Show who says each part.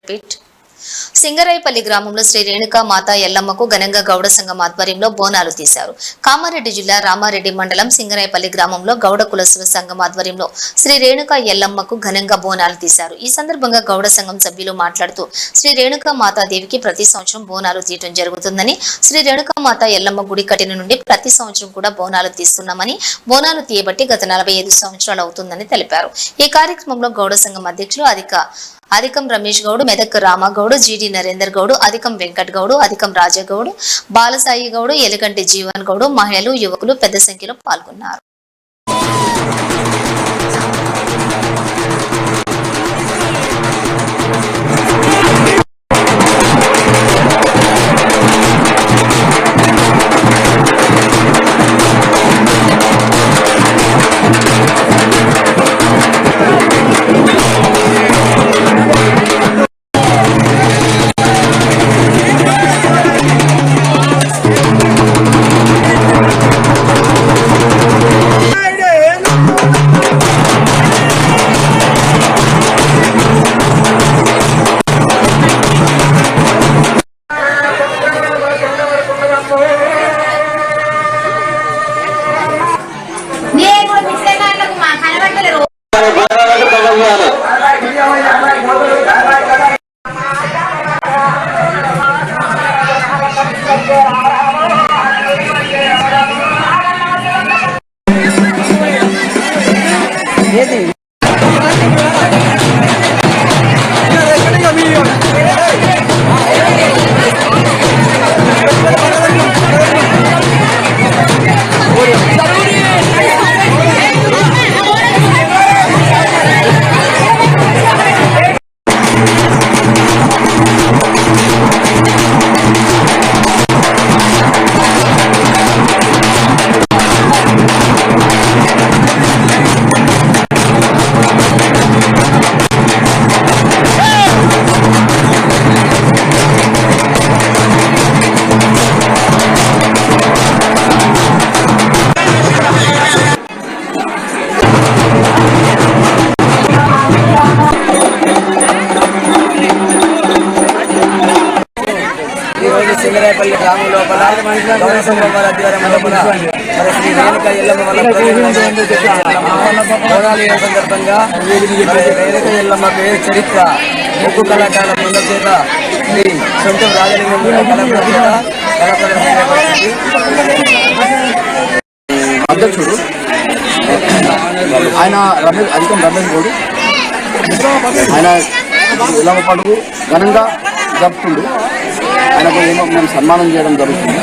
Speaker 1: Pit Singarayapalli గ్రామంలో శ్రీ రేణుకా మాత ఎల్లమ్మకు ఘనంగా గౌడ సంఘం ఆధ్వర్యంలో బోనాలు తీశారు. కామారెడ్డి జిల్లా రామారెడ్డి మండలం సింగరాయపల్లి గ్రామంలో గౌడ కులస్తుల సంఘం ఆధ్వర్యంలో శ్రీ రేణుకా ఎల్లమ్మకు ఘనంగా బోనాలు తీశారు. ఈ సందర్భంగా గౌడ సంఘం సభ్యులు మాట్లాడుతూ శ్రీ రేణుకా మాతాదేవికి ప్రతి సంవత్సరం బోనాలు తీయటం జరుగుతుందని, శ్రీ రేణుకా మాత ఎల్లమ్మ గుడి కట్టిన నుండి ప్రతి సంవత్సరం కూడా బోనాలు తీస్తున్నామని, బోనాలు తీయబట్టి గత 45 సంవత్సరాలు అవుతుందని తెలిపారు. ఈ కార్యక్రమంలో గౌడ సంఘం అధ్యక్షులు అధికం రమేష్ గౌడ్, మెదక్ రామగౌడ్, జీడి నరేందర్ గౌడ్, అధికం వెంకట్ గౌడ్, అధికం రాజగౌడ్, బాలసాయి గౌడ్, ఎలుగంటి జీవన్ గౌడ్, మహిళలు, యువకులు పెద్ద సంఖ్యలో పాల్గొన్నారు.
Speaker 2: సింగరాయపల్లి గ్రామం లోపల గౌడ సంఘం వారి ఆధ్వర్యంలో మరి శ్రీ రేణుకా ఎల్లమ్మ బోనాలు సందర్భంగా రేణుకా ఎల్లమ్మ పేరు చరిత్ర ముగ్గు కళాకారుల బృందం చేత శ్రీ సొంతం రాజలింగం
Speaker 3: అధ్యక్షుడు ఆయన అధికం రమేష్ గౌడ్, ఆయన ఎల్లమ్మ పండుగ ఘనంగా జరుపుకుంటూ ఆయనకు మేము సన్మానం చేయడం జరుగుతుంది.